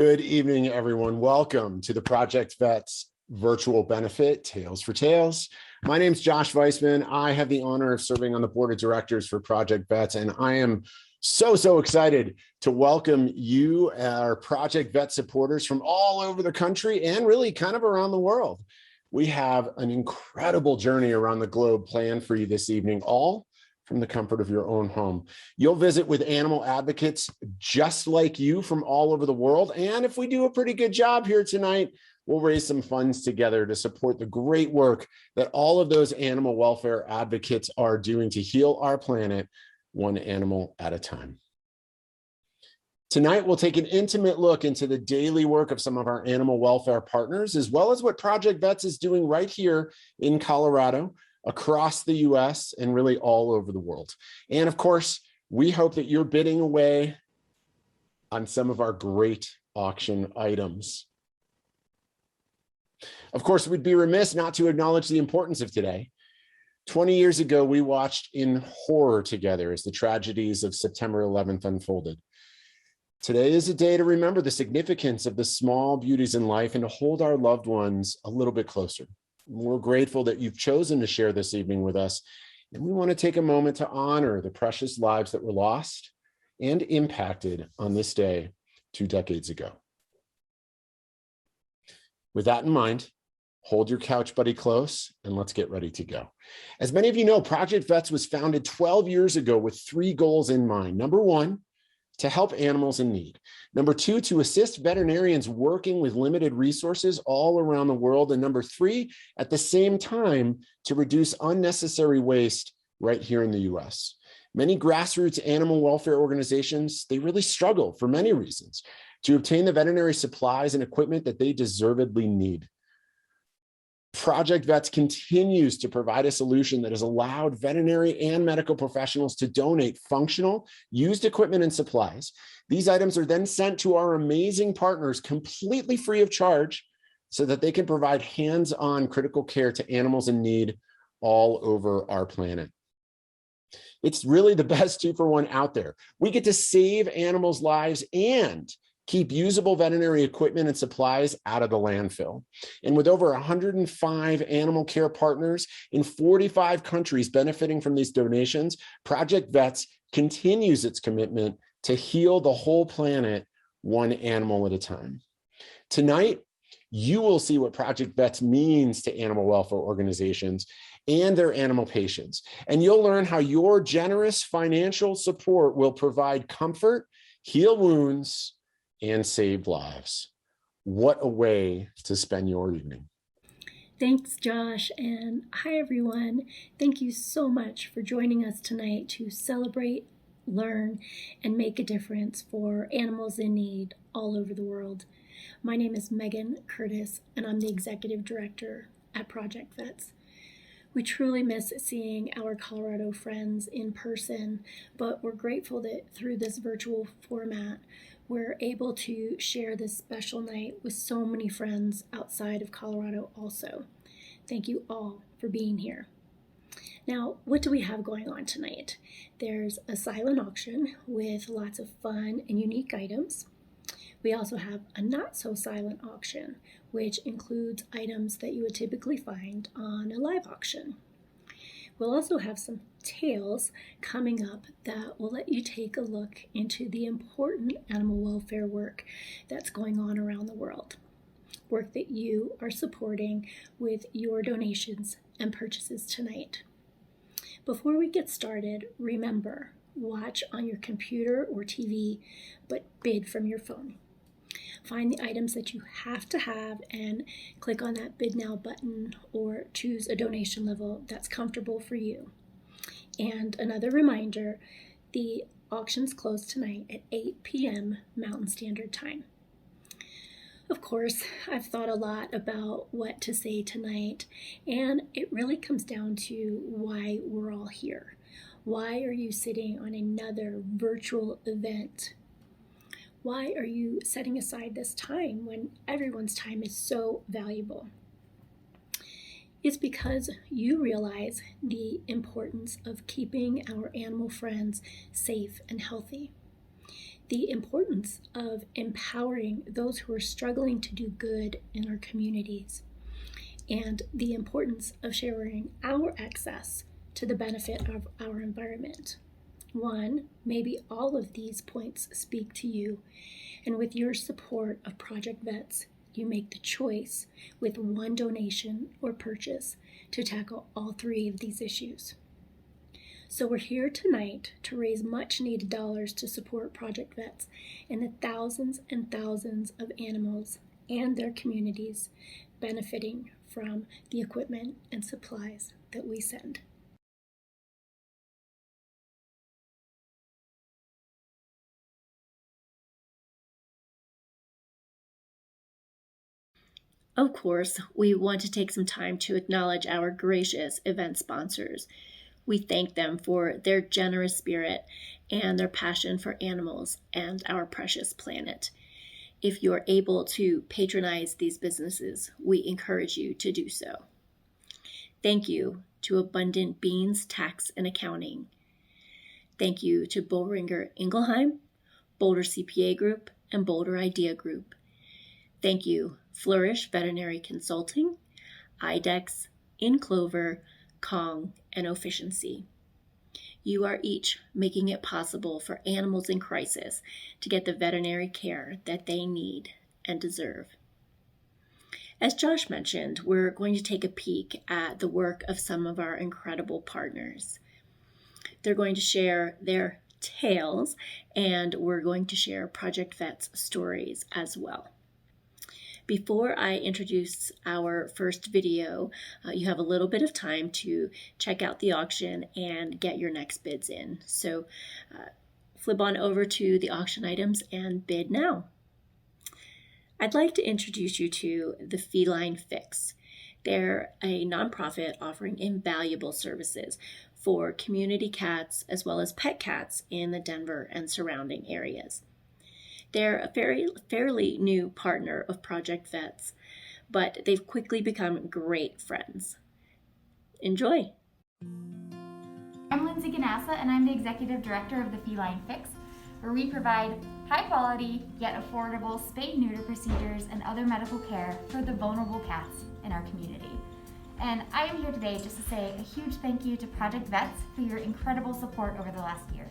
Good evening, everyone. Welcome to the Project V.E.T.S virtual benefit, Tales for Tales. My name is Josh Weissman. I have the honor of serving on the board of directors for Project V.E.T.S, and I am so excited to welcome you, our Project V.E.T.S supporters from all over the country and really kind of around the world. We have an incredible journey around the globe planned for you this evening, all from the comfort of your own home. You'll visit with animal advocates just like you from all over the world. And if we do a pretty good job here tonight, we'll raise some funds together to support the great work that all of those animal welfare advocates are doing to heal our planet one animal at a time. Tonight, we'll take an intimate look into the daily work of some of our animal welfare partners, as well as what Project V.E.T.S is doing right here in Colorado, across the US, and really all over the world. And of course, we hope that you're bidding away on some of our great auction items. Of course, we'd be remiss not to acknowledge the importance of today. 20 years ago, we watched in horror together as the tragedies of September 11th unfolded. Today is a day to remember the significance of the small beauties in life and to hold our loved ones a little bit closer. We're grateful that you've chosen to share this evening with us, and we want to take a moment to honor the precious lives that were lost and impacted on this day 2 decades ago. With that in mind, hold your couch buddy close and let's get ready to go. As many of you know, Project V.E.T.S was founded 12 years ago with 3 goals in mind. Number 1, to help animals in need. Number 2, to assist veterinarians working with limited resources all around the world. And number 3, at the same time, to reduce unnecessary waste right here in the US. Many grassroots animal welfare organizations, they really struggle for many reasons to obtain the veterinary supplies and equipment that they deservedly need. Project V.E.T.S continues to provide a solution that has allowed veterinary and medical professionals to donate functional, used equipment and supplies. These items are then sent to our amazing partners completely free of charge so that they can provide hands-on critical care to animals in need all over our planet. It's really the best 2-for-1 out there. We get to save animals' lives and keep usable veterinary equipment and supplies out of the landfill. And with over 105 animal care partners in 45 countries benefiting from these donations, Project V.E.T.S continues its commitment to heal the whole planet one animal at a time. Tonight, you will see what Project V.E.T.S means to animal welfare organizations and their animal patients. And you'll learn how your generous financial support will provide comfort, heal wounds, and save lives. What a way to spend your evening. Thanks, Josh, and hi, everyone. Thank you so much for joining us tonight to celebrate, learn, and make a difference for animals in need all over the world. My name is Megan Curtis, and I'm the Executive Director at Project V.E.T.S. We truly miss seeing our Colorado friends in person, but we're grateful that through this virtual format, we're able to share this special night with so many friends outside of Colorado also. Thank you all for being here. Now, what do we have going on tonight? There's a silent auction with lots of fun and unique items. We also have a not-so-silent auction, which includes items that you would typically find on a live auction. We'll also have some tales coming up that will let you take a look into the important animal welfare work that's going on around the world. Work that you are supporting with your donations and purchases tonight. Before we get started, remember, watch on your computer or TV, but bid from your phone. Find the items that you have to have and click on that Bid Now button or choose a donation level that's comfortable for you. And another reminder, the auctions close tonight at 8 p.m. Mountain Standard Time. Of course, I've thought a lot about what to say tonight, and it really comes down to why we're all here. Why are you sitting on another virtual event? Why are you setting aside this time when everyone's time is so valuable? It's because you realize the importance of keeping our animal friends safe and healthy. the importance of empowering those who are struggling to do good in our communities, and the importance of sharing our access to the benefit of our environment. One, maybe all of these points speak to you, and with your support of Project V.E.T.S, you make the choice with one donation or purchase to tackle all three of these issues. So we're here tonight to raise much needed dollars to support Project V.E.T.S and the thousands and thousands of animals and their communities benefiting from the equipment and supplies that we send. Of course, we want to take some time to acknowledge our gracious event sponsors. We thank them for their generous spirit and their passion for animals and our precious planet. If you're able to patronize these businesses, we encourage you to do so. Thank you to Abundant Beans Tax and Accounting. Thank you to Boehringer Ingelheim, Boulder CPA Group, and Boulder Idea Group. Thank you, Flourish Veterinary Consulting, IDEX, In Clover, Kong, and Efficiency. You are each making it possible for animals in crisis to get the veterinary care that they need and deserve. As Josh mentioned, we're going to take a peek at the work of some of our incredible partners. They're going to share their tales, and we're going to share Project V.E.T.S stories as well. Before I introduce our first video, you have a little bit of time to check out the auction and get your next bids in. So flip on over to the auction items and bid now. I'd like to introduce you to the Feline Fix. They're a nonprofit offering invaluable services for community cats as well as pet cats in the Denver and surrounding areas. They're a fairly new partner of Project V.E.T.S, but they've quickly become great friends. Enjoy! I'm Lindsay Ganassa, and I'm the Executive Director of the Feline Fix, where we provide high-quality yet affordable spay-neuter procedures and other medical care for the vulnerable cats in our community. And I am here today just to say a huge thank you to Project V.E.T.S for your incredible support over the last year.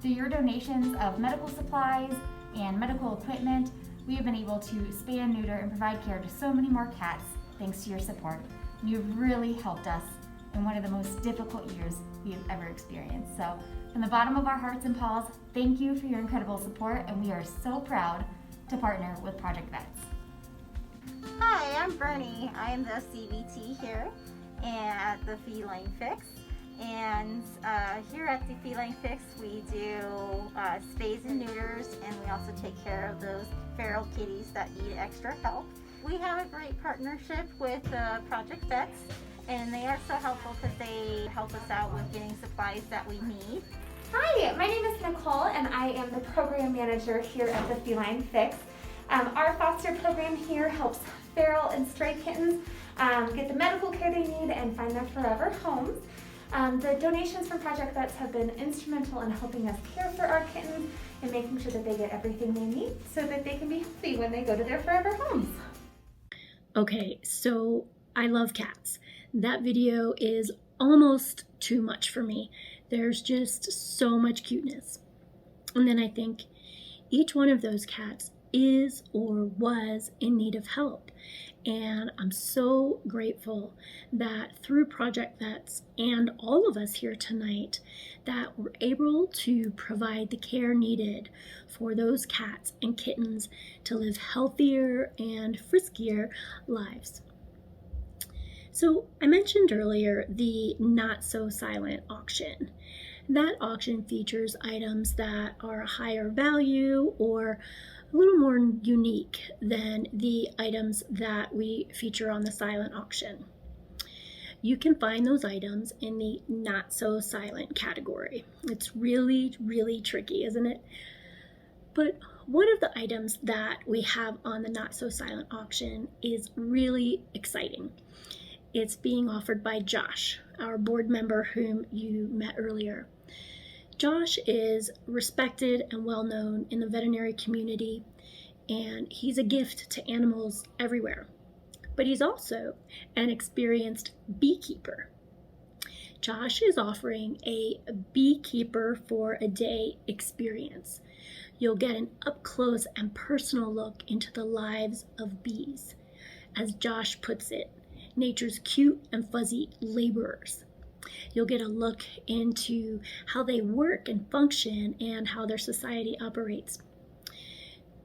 Through your donations of medical supplies and medical equipment, we have been able to spay and neuter and provide care to so many more cats thanks to your support. You've really helped us in one of the most difficult years we have ever experienced. So from the bottom of our hearts and paws, thank you for your incredible support, and we are so proud to partner with Project V.E.T.S. Hi, I'm Bernie. I am the CVT here at the Feline Fix. And here at the Feline Fix, we do spays and neuters, and we also take care of those feral kitties that need extra help. We have a great partnership with Project V.E.T.S, and they are so helpful because they help us out with getting supplies that we need. Hi, my name is Nicole, and I am the program manager here at the Feline Fix. Our foster program here helps feral and stray kittens get the medical care they need and find their forever homes. The donations from Project V.E.T.S have been instrumental in helping us care for our kittens and making sure that they get everything they need so that they can be healthy when they go to their forever homes. Okay, so I love cats. That video is almost too much for me. There's just so much cuteness. And then I think each one of those cats is or was in need of help. And I'm so grateful that through Project V.E.T.S and all of us here tonight, that we're able to provide the care needed for those cats and kittens to live healthier and friskier lives. So I mentioned earlier the Not So Silent auction. That auction features items that are a higher value or a little more unique than the items that we feature on the silent auction. You can find those items in the Not So Silent category. It's really, really tricky, isn't it? But one of the items that we have on the Not So Silent auction is really exciting. It's being offered by Josh, our board member whom you met earlier. Josh is respected and well known in the veterinary community, and he's a gift to animals everywhere. But he's also an experienced beekeeper. Josh is offering a beekeeper for a day experience. You'll get an up-close and personal look into the lives of bees. As Josh puts it, nature's cute and fuzzy laborers. You'll get a look into how they work and function and how their society operates.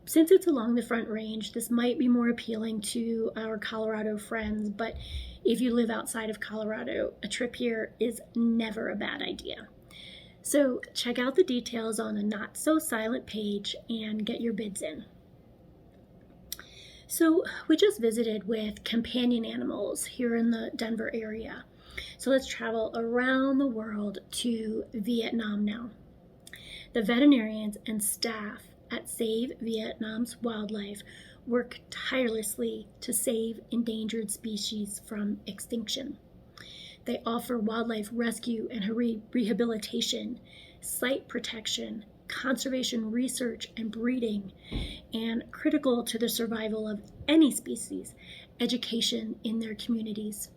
Since it's along the Front Range, this might be more appealing to our Colorado friends, but if you live outside of Colorado, a trip here is never a bad idea. So check out the details on the Not So Silent page and get your bids in. So we just visited with companion animals here in the Denver area. So let's travel around the world to Vietnam now. The veterinarians and staff at Save Vietnam's Wildlife work tirelessly to save endangered species from extinction. They offer wildlife rescue and rehabilitation, site protection, conservation research and breeding, and critical to the survival of any species, education in their communities.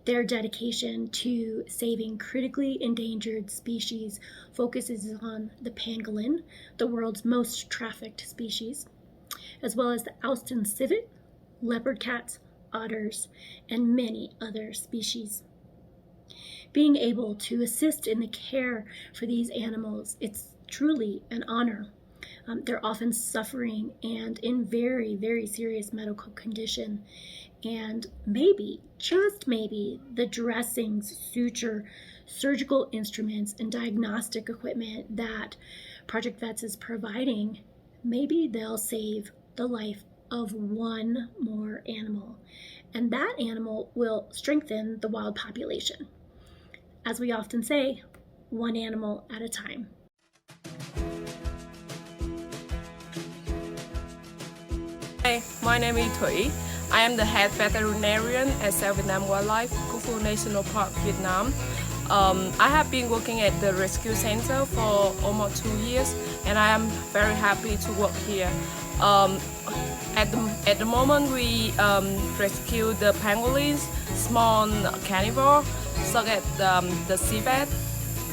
Their dedication to saving critically endangered species focuses on the pangolin, the world's most trafficked species, as well as the Austin civet, leopard cats, otters, and many other species. Being able to assist in the care for these animals, it's truly an honor. They're often suffering and in very, very serious medical condition. And maybe, just maybe, the dressings, suture, surgical instruments, and diagnostic equipment that Project V.E.T.S is providing, maybe they'll save the life of one more animal. And that animal will strengthen the wild population. As we often say, one animal at a time. Hi, my name is Thủy. I am the head veterinarian at Save Vietnam Wildlife, Cu Phu National Park, Vietnam. I have been working at the rescue center for almost 2 years, and I am very happy to work here. At the moment, we rescue the pangolins, small carnivore, such as the civet,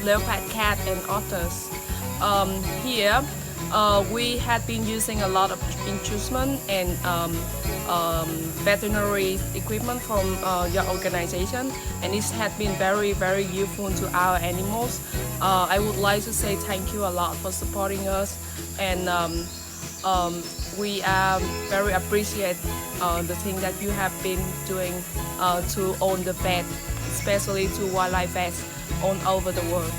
leopard cat, and otters. Here, we had been using a lot of instrument and veterinary equipment from your organization, and it has been very, very useful to our animals. I would like to say thank you a lot for supporting us, and we very appreciate the thing that you have been doing to own the vet, especially to wildlife vets all over the world.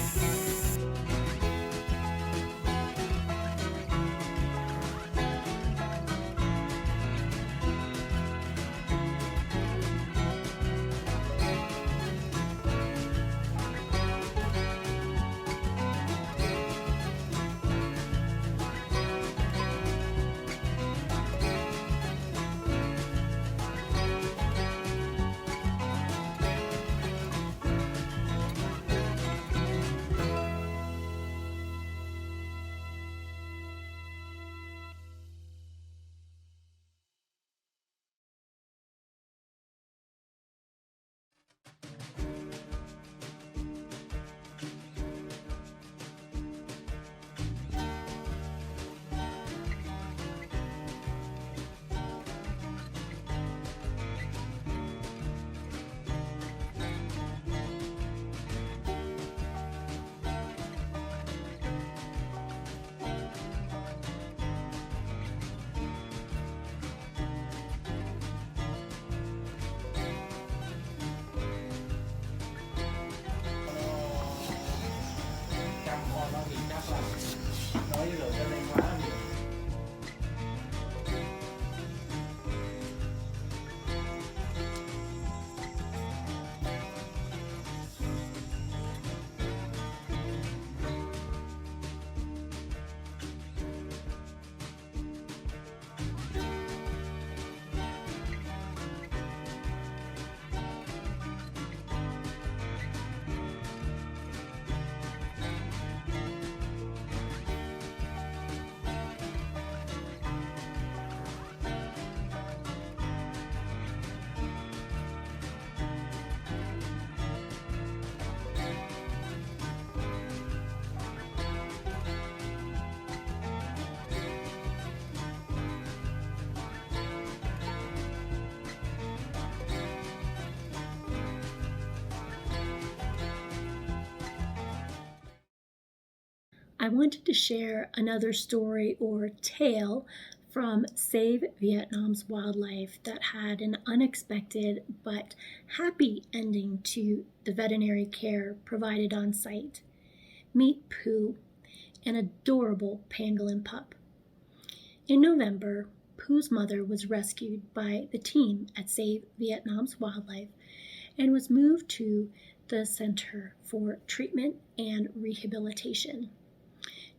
I wanted to share another story or tale from Save Vietnam's Wildlife that had an unexpected but happy ending to the veterinary care provided on site. Meet Pooh, an adorable pangolin pup. In November, Pooh's mother was rescued by the team at Save Vietnam's Wildlife and was moved to the Center for Treatment and Rehabilitation.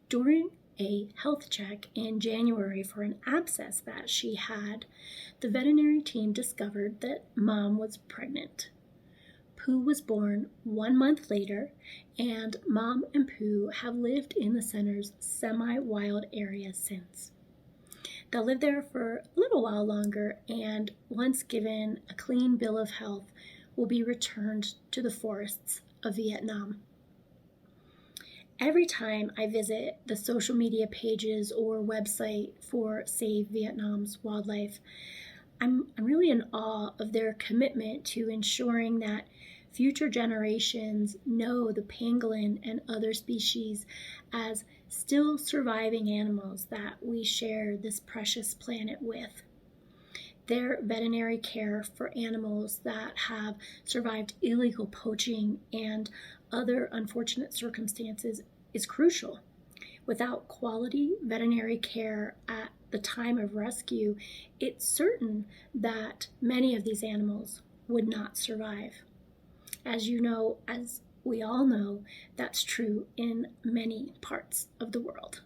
During a health check in January for an abscess that she had, the veterinary team discovered that Mom was pregnant. Pooh was born 1 month later, and Mom and Pooh have lived in the center's semi-wild area since. They'll live there for a little while longer, and once given a clean bill of health, will be returned to the forests of Vietnam. Every time I visit the social media pages or website for Save Vietnam's Wildlife, I'm really in awe of their commitment to ensuring that future generations know the pangolin and other species as still surviving animals that we share this precious planet with. Their veterinary care for animals that have survived illegal poaching and other unfortunate circumstances is crucial. Without quality veterinary care at the time of rescue, it's certain that many of these animals would not survive. As you know, as we all know, that's true in many parts of the world.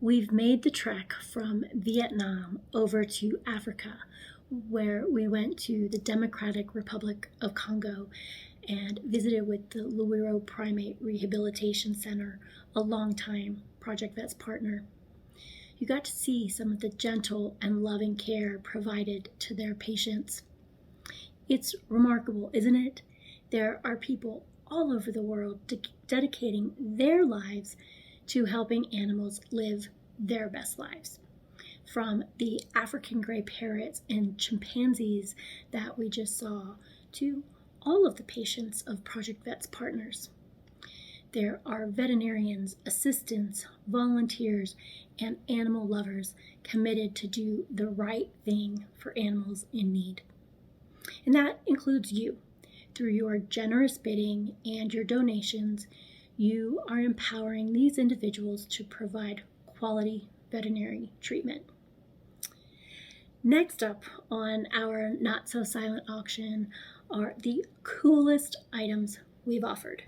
We've made the trek from Vietnam over to Africa, where we went to the Democratic Republic of Congo and visited with the Luwero Primate Rehabilitation Center, a longtime Project V.E.T.S partner. You got to see some of the gentle and loving care provided to their patients. It's remarkable, isn't it? There are people all over the world dedicating their lives to helping animals live their best lives. From the African gray parrots and chimpanzees that we just saw to all of the patients of Project V.E.T.S partners. There are veterinarians, assistants, volunteers, and animal lovers committed to do the right thing for animals in need. And that includes you. Through your generous bidding and your donations, you are empowering these individuals to provide quality veterinary treatment. Next up on our Not So Silent auction are the coolest items we've offered.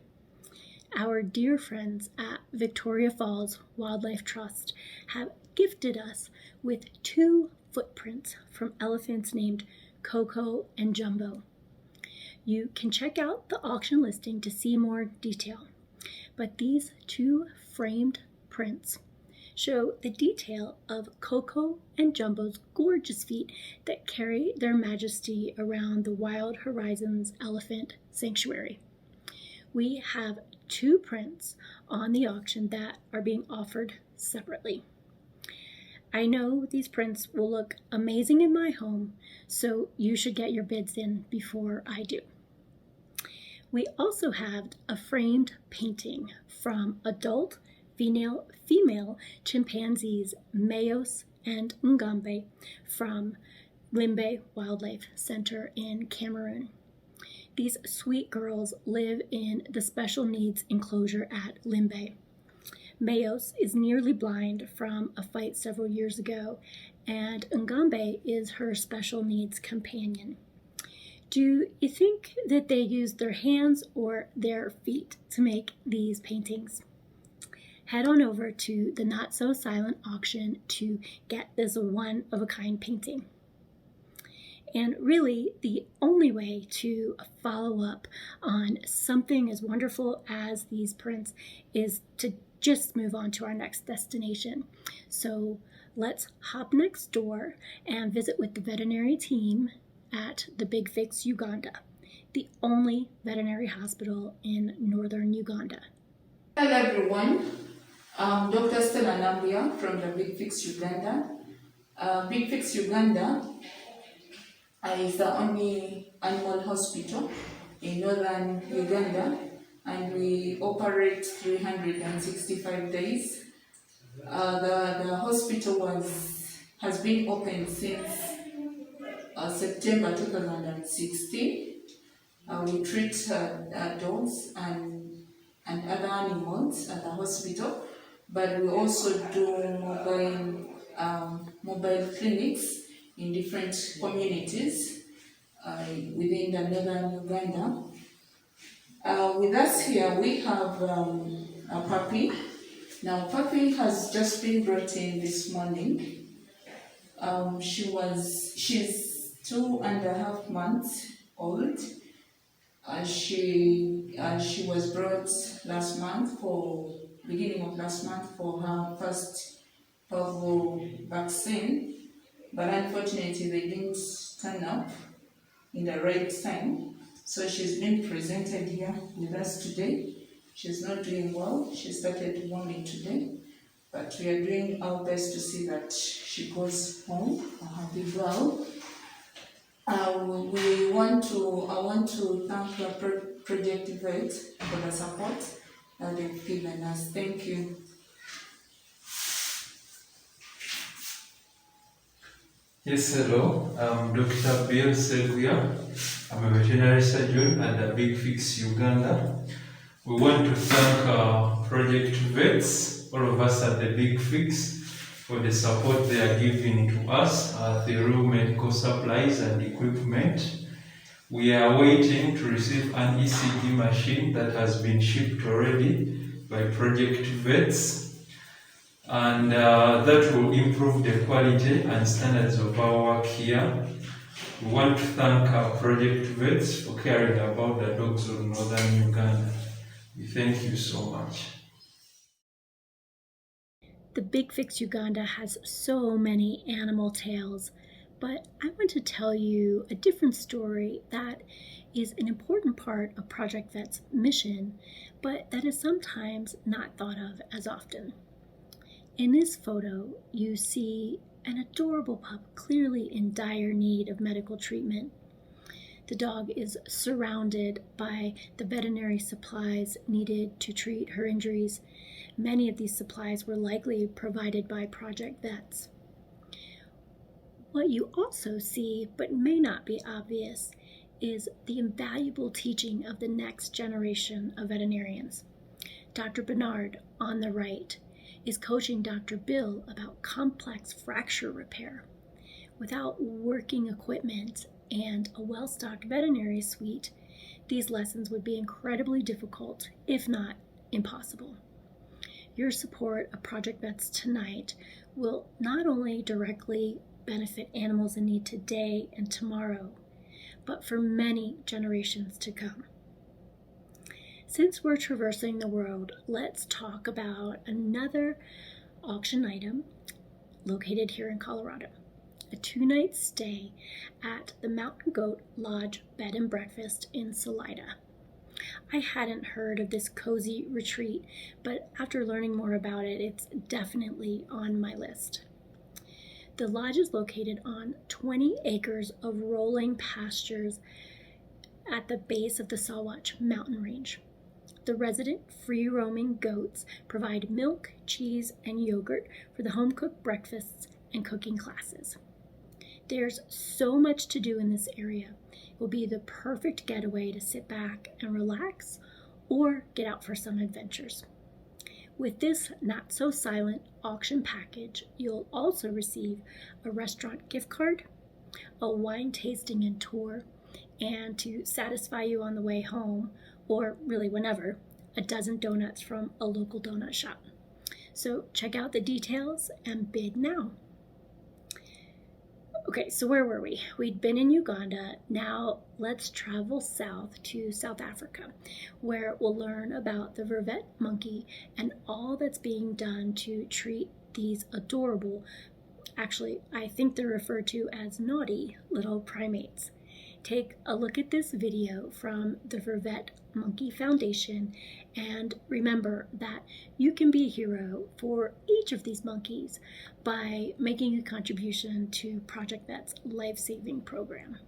Our dear friends at Victoria Falls Wildlife Trust have gifted us with 2 footprints from elephants named Coco and Jumbo. You can check out the auction listing to see more detail, but these 2 framed prints show the detail of Coco and Jumbo's gorgeous feet that carry their majesty around the Wild Horizons Elephant Sanctuary. We have 2 prints on the auction that are being offered separately. I know these prints will look amazing in my home, so you should get your bids in before I do. We also have a framed painting from adult female chimpanzees Mayos and Ngambe from Limbe Wildlife Center in Cameroon. These sweet girls live in the special needs enclosure at Limbe. Mayos is nearly blind from a fight several years ago, and Ngambe is her special needs companion. Do you think that they use their hands or their feet to make these paintings? Head on over to the Not So Silent auction to get this one-of-a-kind painting. And really, the only way to follow up on something as wonderful as these prints is to just move on to our next destination. So let's hop next door and visit with the veterinary team at the Big Fix Uganda, the only veterinary hospital in northern Uganda. Hello everyone, I'm Dr. Stella Nambia from the Big Fix Uganda. Big Fix Uganda is the only animal hospital in northern Uganda, and we operate 365 days. The hospital has been open since September 2016. We treat dogs and other animals at the hospital, but we also do mobile clinics in different communities within the northern Uganda. With us here we have a puppy. Now puppy has just been brought in this morning. She's 2.5 months old. She was brought beginning of last month for her first parvo vaccine, but unfortunately they didn't turn up in the right time. So she's been presented here with us today. She's not doing well. She started warming today, but we are doing our best to see that she goes home a happy girl. I want to thank the Project V.E.T.S for the support that they've given us. Thank you. Yes, hello. I'm Dr. Bill Seguia. I'm a veterinary surgeon at the Big Fix Uganda. We want to thank Project V.E.T.S, all of us at the Big Fix, for the support they are giving to us through medical supplies and equipment. We are waiting to receive an ECG machine that has been shipped already by Project V.E.T.S, and that will improve the quality and standards of our work here. We want to thank Project V.E.T.S for caring about the dogs of northern Uganda. We thank you so much. The Big Fix Uganda has so many animal tales, but I want to tell you a different story that is an important part of Project V.E.T.'s mission, but that is sometimes not thought of as often. In this photo, you see an adorable pup clearly in dire need of medical treatment. The dog is surrounded by the veterinary supplies needed to treat her injuries. Many of these supplies were likely provided by Project V.E.T.S. What you also see, but may not be obvious, is the invaluable teaching of the next generation of veterinarians. Dr. Bernard, on the right, is coaching Dr. Bill about complex fracture repair. Without working equipment and a well-stocked veterinary suite, these lessons would be incredibly difficult, if not impossible. Your support of Project V.E.T.S tonight will not only directly benefit animals in need today and tomorrow, but for many generations to come. Since we're traversing the world, let's talk about another auction item located here in Colorado. A 2-night stay at the Mountain Goat Lodge Bed and Breakfast in Salida. I hadn't heard of this cozy retreat, but after learning more about it, it's definitely on my list. The lodge is located on 20 acres of rolling pastures at the base of the Sawatch mountain range. The resident free-roaming goats provide milk, cheese, and yogurt for the home-cooked breakfasts and cooking classes. There's so much to do in this area. It will be the perfect getaway to sit back and relax or get out for some adventures. With this not-so-silent auction package, you'll also receive a restaurant gift card, a wine tasting and tour, and to satisfy you on the way home, or really whenever, a dozen donuts from a local donut shop. So check out the details and bid now. Okay, so where were we? We'd been in Uganda. Now let's travel south to South Africa, where we'll learn about the vervet monkey and all that's being done to treat these adorable, actually, I think they're referred to as naughty little primates. Take a look at this video from the V.E.T.S Monkey Foundation, and remember that you can be a hero for each of these monkeys by making a contribution to Project V.E.T.'s life-saving program.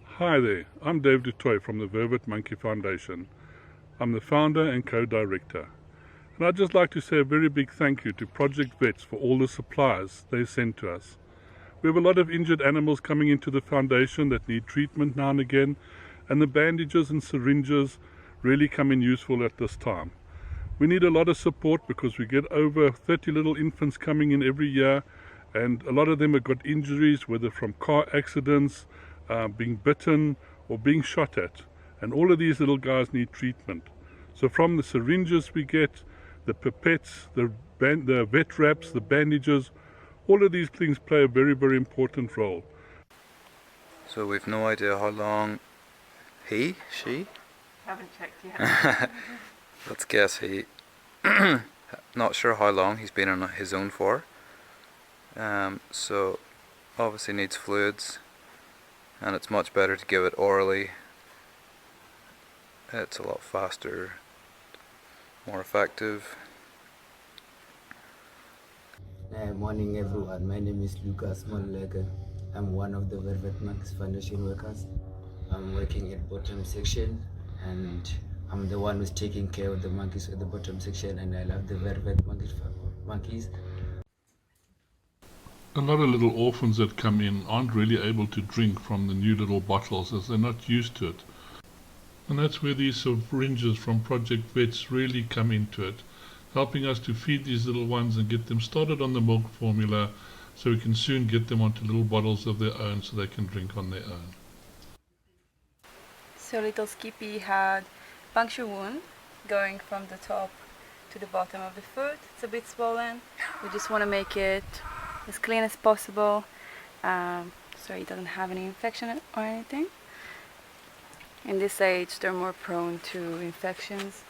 Hi there, I'm Dave DuToy from the V.E.T Monkey Foundation. I'm the founder and co-director. And I'd just like to say a very big thank you to Project V.E.T.S for all the supplies they sent to us. We have a lot of injured animals coming into the foundation that need treatment now and again, and the bandages and syringes really come in useful at this time. We need a lot of support because we get over 30 little infants coming in every year, and a lot of them have got injuries, whether from car accidents, being bitten or being shot at, and all of these little guys need treatment. So from the syringes we get, the pipettes, the vet wraps, the bandages, all of these things play a very, very important role. So we've no idea how long she? Haven't checked yet. Let's guess he. Not sure how long he's been on his own for. So obviously needs fluids, and it's much better to give it orally. It's a lot faster, more effective. Morning everyone, my name is Lucas Monlega. I'm one of the V.E.T Monkeys Foundation workers. I'm working at bottom section, and I'm the one who's taking care of the monkeys at the bottom section, and I love the V.E.T monkeys. A lot of little orphans that come in aren't really able to drink from the new little bottles as they're not used to it. And that's where these syringes from Project V.E.T.S really come into it, helping us to feed these little ones and get them started on the milk formula so we can soon get them onto little bottles of their own so they can drink on their own. So little Skippy had puncture wound going from the top to the bottom of the foot. It's a bit swollen. We just want to make it as clean as possible so he doesn't have any infection or anything. In this age they're more prone to infections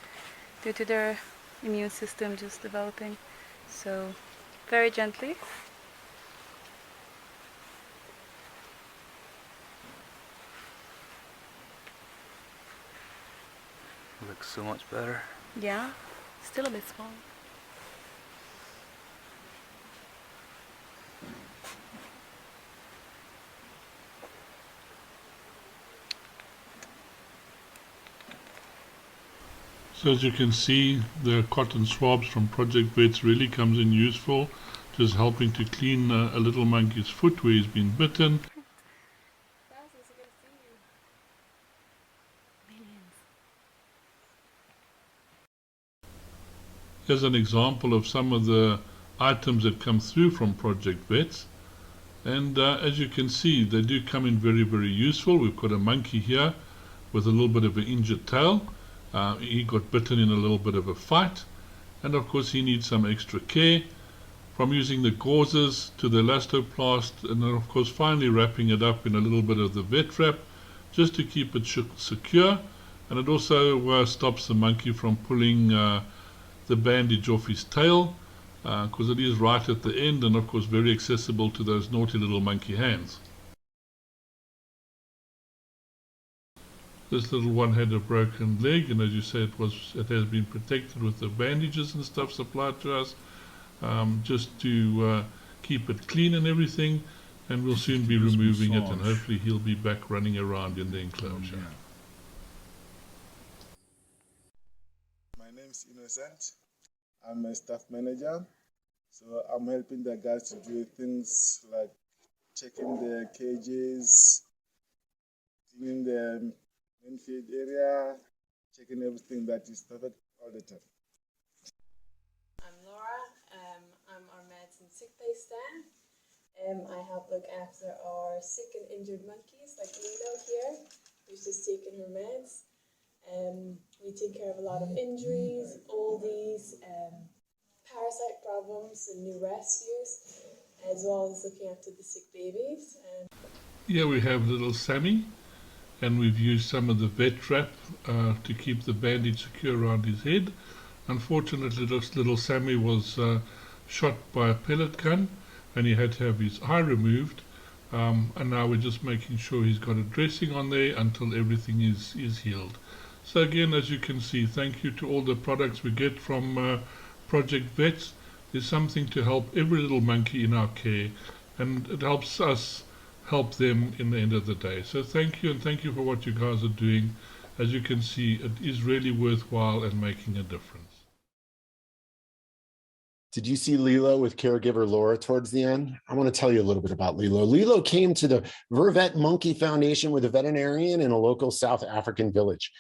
due to their immune system just developing. So very gently. Looks so much better. Yeah, still a bit small. So as you can see, the cotton swabs from Project V.E.T.S really comes in useful, just helping to clean a little monkey's foot where he's been bitten. Here's an example of some of the items that come through from Project V.E.T.S, and as you can see, they do come in very, very useful. We've got a monkey here with a little bit of an injured tail. He got bitten in a little bit of a fight, and of course he needs some extra care, from using the gauzes to the elastoplast, and then of course finally wrapping it up in a little bit of the vet wrap just to keep it secure. And it also stops the monkey from pulling the bandage off his tail, because it is right at the end, and of course very accessible to those naughty little monkey hands. This little one had a broken leg, and as you say, it has been protected with the bandages and stuff supplied to us, just to keep it clean and everything, and we'll soon be removing it, and hopefully he'll be back running around in the enclosure. present. I'm a staff manager, so I'm helping the guys to do things like checking the cages, cleaning the main feed area, checking everything that is started all the time. I'm Laura. I'm our meds and sick bay staff. I help look after our sick and injured monkeys like Lilo here, who's just taking her meds. We take care of a lot of injuries, oldies, parasite problems and new rescues, as well as looking after the sick babies. Here we have little Sammy, and we've used some of the vet wrap to keep the bandage secure around his head. Unfortunately, little Sammy was shot by a pellet gun, and he had to have his eye removed. And now we're just making sure he's got a dressing on there until everything is healed. So again, as you can see, thank you to all the products we get from Project V.E.T.S. There's something to help every little monkey in our care, and it helps us help them in the end of the day. So thank you, and thank you for what you guys are doing. As you can see, it is really worthwhile and making a difference. Did you see Lilo with caregiver Laura towards the end? I want to tell you a little bit about Lilo. Lilo came to the V.E.T. Monkey Foundation with a veterinarian in a local South African village.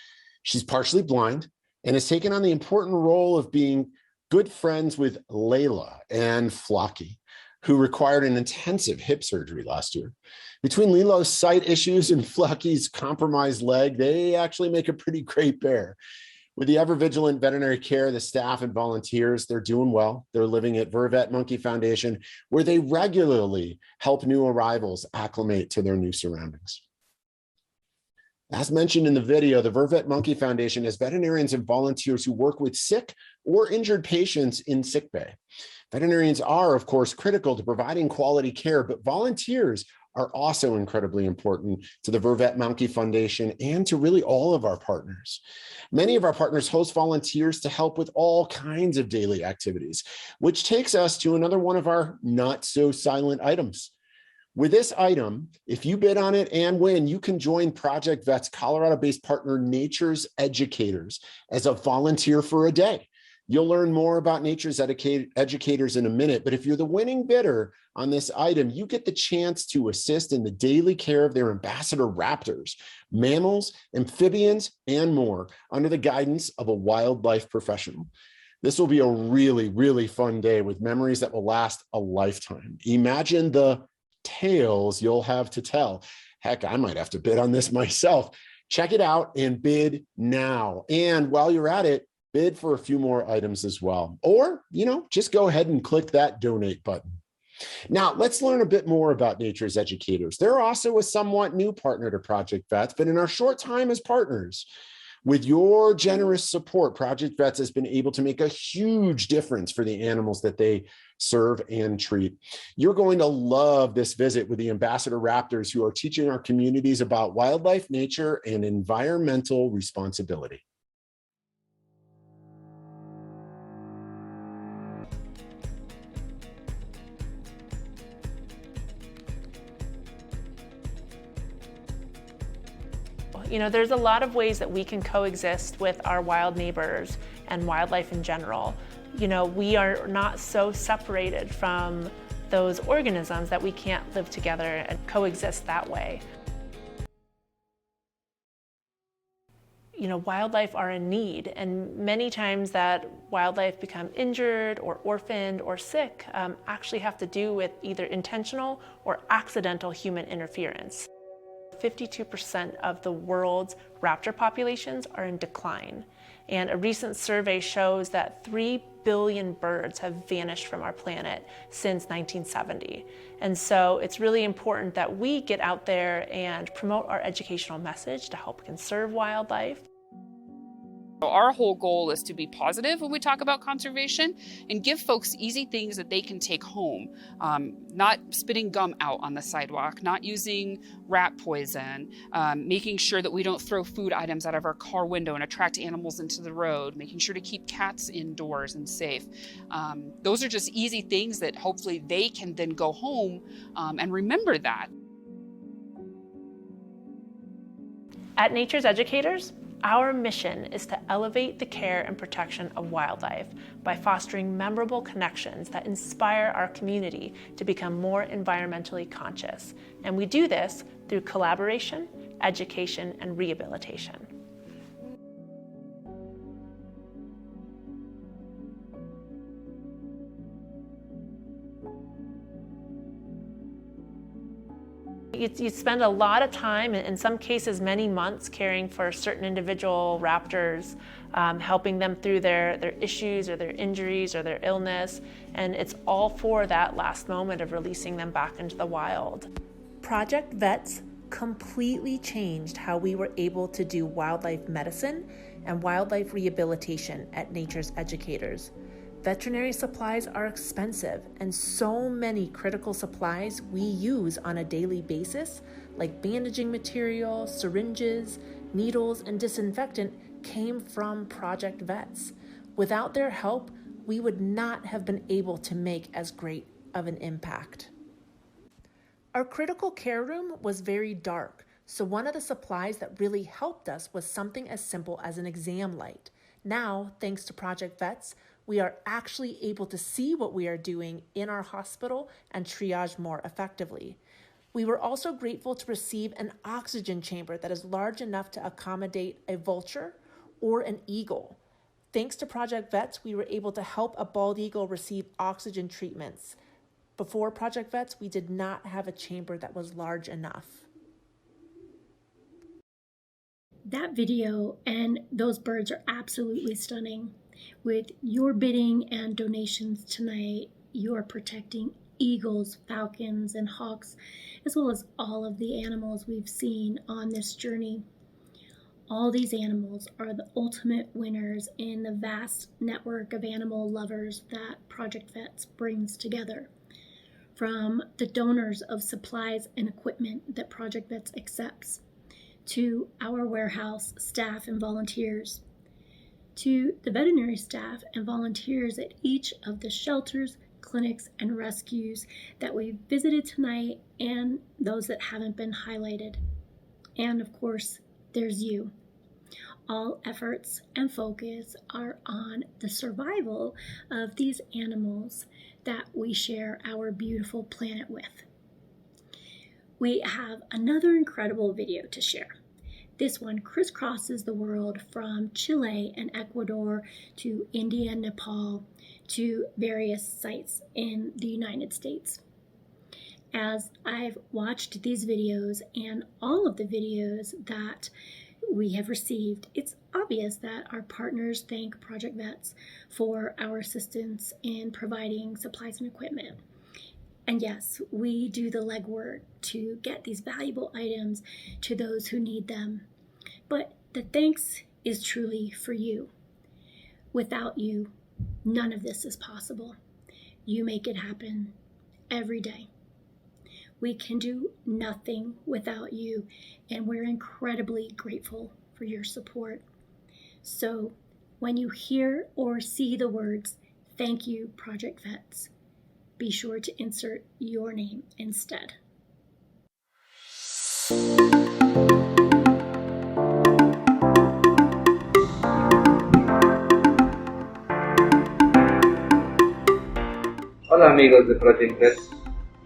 She's partially blind and has taken on the important role of being good friends with Layla and Flocky, who required an intensive hip surgery last year. Between Lilo's sight issues and Flocky's compromised leg, they actually make a pretty great pair. With the ever-vigilant veterinary care, the staff and volunteers, they're doing well. They're living at V.E.T. Monkey Foundation, where they regularly help new arrivals acclimate to their new surroundings. As mentioned in the video, the V.E.T. Monkey Foundation has veterinarians and volunteers who work with sick or injured patients in sick bay. Veterinarians are, of course, critical to providing quality care, but volunteers are also incredibly important to the V.E.T. Monkey Foundation and to really all of our partners. Many of our partners host volunteers to help with all kinds of daily activities, which takes us to another one of our not so silent items. With this item, if you bid on it and win, you can join Project V.E.T.'s Colorado-based partner, Nature's Educators, as a volunteer for a day. You'll learn more about Nature's Educators in a minute, but if you're the winning bidder on this item, you get the chance to assist in the daily care of their ambassador raptors, mammals, amphibians, and more under the guidance of a wildlife professional. This will be a really, really fun day with memories that will last a lifetime. Imagine the tales you'll have to tell. Heck, I might have to bid on this myself. Check it out and bid now. And while you're at it, bid for a few more items as well. Or, just go ahead and click that donate button. Now, let's learn a bit more about Nature's Educators. They're also a somewhat new partner to Project V.E.T.S, but in our short time as partners, with your generous support, Project V.E.T.S has been able to make a huge difference for the animals that they serve and treat. You're going to love this visit with the ambassador raptors who are teaching our communities about wildlife, nature, and environmental responsibility. There's a lot of ways that we can coexist with our wild neighbors and wildlife in general. We are not so separated from those organisms that we can't live together and coexist that way. Wildlife are in need, and many times that wildlife become injured or orphaned or sick actually have to do with either intentional or accidental human interference. 52% of the world's raptor populations are in decline. And a recent survey shows that 3 billion birds have vanished from our planet since 1970. And so it's really important that we get out there and promote our educational message to help conserve wildlife. Our whole goal is to be positive when we talk about conservation and give folks easy things that they can take home. Not spitting gum out on the sidewalk, not using rat poison, making sure that we don't throw food items out of our car window and attract animals into the road, making sure to keep cats indoors and safe. Those are just easy things that hopefully they can then go home and remember that. At Nature's Educators, Our mission is to elevate the care and protection of wildlife by fostering memorable connections that inspire our community to become more environmentally conscious. And we do this through collaboration, education, and rehabilitation. You spend a lot of time, in some cases many months, caring for certain individual raptors, helping them through their issues or their injuries or their illness, and it's all for that last moment of releasing them back into the wild. Project V.E.T.S completely changed how we were able to do wildlife medicine and wildlife rehabilitation at Nature's Educators. Veterinary supplies are expensive, and so many critical supplies we use on a daily basis, like bandaging material, syringes, needles, and disinfectant, came from Project V.E.T.S. Without their help, we would not have been able to make as great of an impact. Our critical care room was very dark, so one of the supplies that really helped us was something as simple as an exam light. Now, thanks to Project V.E.T.S, we are actually able to see what we are doing in our hospital and triage more effectively. We were also grateful to receive an oxygen chamber that is large enough to accommodate a vulture or an eagle. Thanks to Project V.E.T.S, we were able to help a bald eagle receive oxygen treatments. Before Project V.E.T.S, we did not have a chamber that was large enough. That video and those birds are absolutely stunning. With your bidding and donations tonight, you are protecting eagles, falcons, and hawks, as well as all of the animals we've seen on this journey. All these animals are the ultimate winners in the vast network of animal lovers that Project V.E.T.S brings together. From the donors of supplies and equipment that Project V.E.T.S accepts, to our warehouse staff and volunteers, to the veterinary staff and volunteers at each of the shelters, clinics, and rescues that we visited tonight, and those that haven't been highlighted. And of course, there's you. All efforts and focus are on the survival of these animals that we share our beautiful planet with. We have another incredible video to share. This one crisscrosses the world from Chile and Ecuador to India and Nepal to various sites in the United States. As I've watched these videos and all of the videos that we have received, it's obvious that our partners thank Project V.E.T.S for our assistance in providing supplies and equipment. And yes, we do the legwork to get these valuable items to those who need them. But the thanks is truly for you. Without you, none of this is possible. You make it happen every day. We can do nothing without you, and we're incredibly grateful for your support. So when you hear or see the words, "Thank you, Project V.E.T.S," be sure to insert your name instead. Hola amigos de Project V.E.T.S,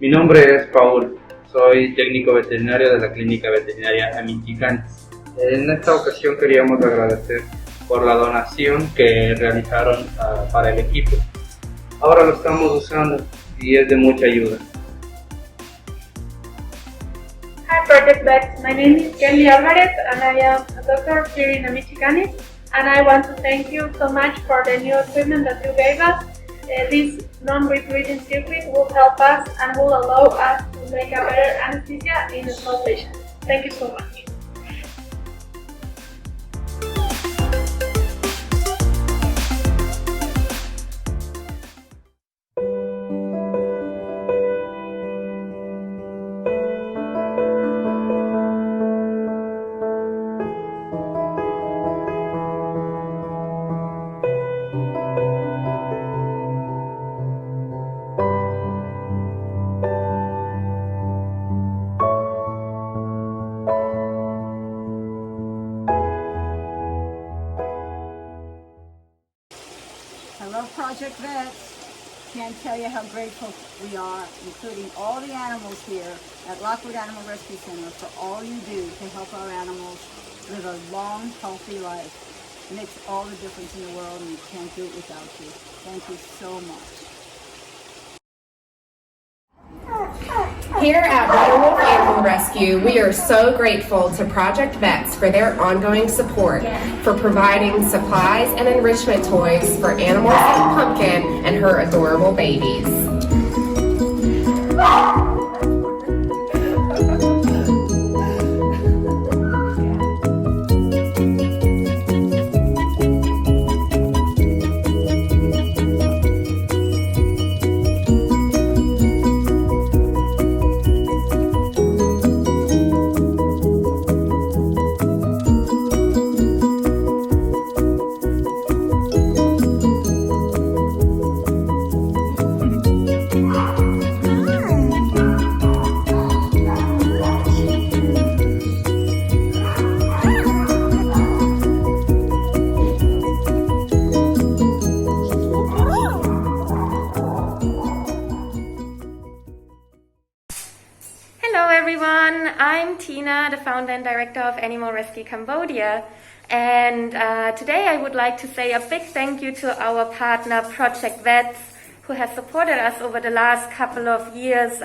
mi nombre es Paul, soy técnico veterinario de la clínica veterinaria Amichicanis. En esta ocasión queríamos agradecer por la donación que realizaron para el equipo. Ahora lo estamos usando y es de mucha ayuda. Hi Project V.E.T.S, my name is Kelly Alvarez and I am a doctor here in Amichicanis, and I want to thank you so much for the new equipment that you gave us. This non-rebreathing circuit will help us and will allow us to make a better anesthesia in small patients. Thank you so much. can't tell you how grateful we are, including all the animals here at Lockwood Animal Rescue Center, for all you do to help our animals live a long, healthy life. It makes all the difference in the world, and we can't do it without you. Thank you so much. Here at Red Wolf Animal Rescue, we are so grateful to Project V.E.T.S for their ongoing support, for providing supplies and enrichment toys for animals like Pumpkin and her adorable babies. Hello everyone, I'm Tina, the founder and director of Animal Rescue Cambodia, and today I would like to say a big thank you to our partner Project V.E.T.S, who has supported us over the last couple of years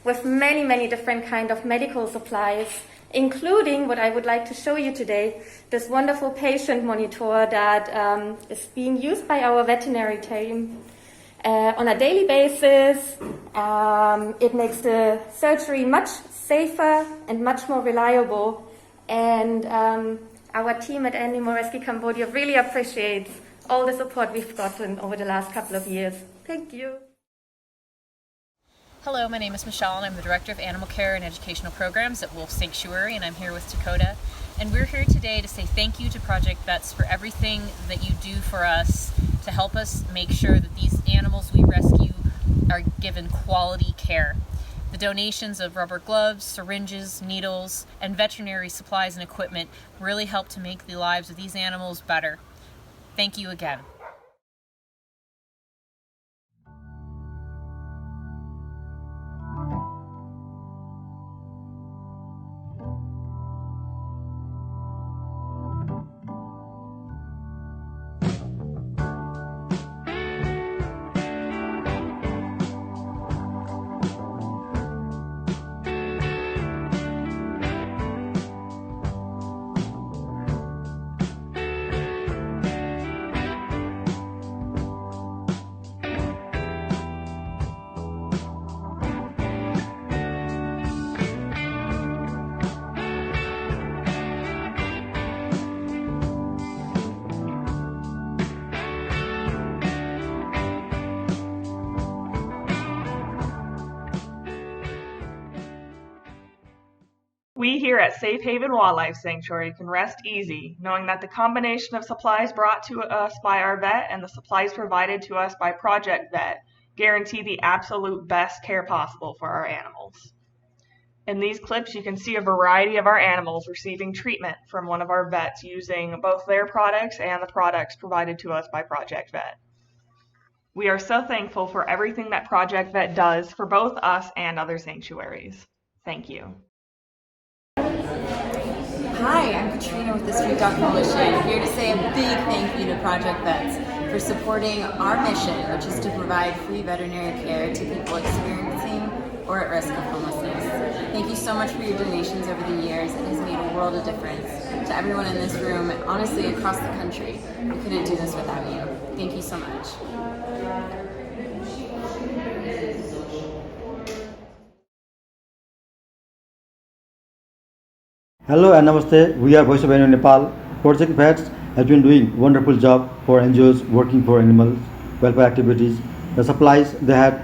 with many different kind of medical supplies, including what I would like to show you today, this wonderful patient monitor that is being used by our veterinary team on a daily basis. It makes the surgery much safer and much more reliable, and our team at Animal Rescue Cambodia really appreciates all the support we've gotten over the last couple of years. Thank you. Hello, my name is Michelle and I'm the Director of Animal Care and Educational Programs at Wolf Sanctuary, and I'm here with Dakota. And we're here today to say thank you to Project V.E.T.S for everything that you do for us to help us make sure that these animals we rescue are given quality care. The donations of rubber gloves, syringes, needles, and veterinary supplies and equipment really help to make the lives of these animals better. Thank you again. We here at Safe Haven Wildlife Sanctuary can rest easy, knowing that the combination of supplies brought to us by our vet and the supplies provided to us by Project V.E.T guarantee the absolute best care possible for our animals. In these clips, you can see a variety of our animals receiving treatment from one of our vets using both their products and the products provided to us by Project V.E.T. We are so thankful for everything that Project V.E.T does for both us and other sanctuaries. Thank you. Hi, I'm Katrina with the Street Dog Coalition, here to say a big thank you to Project V.E.T for supporting our mission, which is to provide free veterinary care to people experiencing or at risk of homelessness. Thank you so much for your donations over the years. It has made a world of difference to everyone in this room, and honestly across the country. We couldn't do this without you. Thank you so much. Hello and namaste. We are Voice of Animal Nepal. Project V.E.T has been doing wonderful job for NGOs working for animal welfare activities. The supplies they had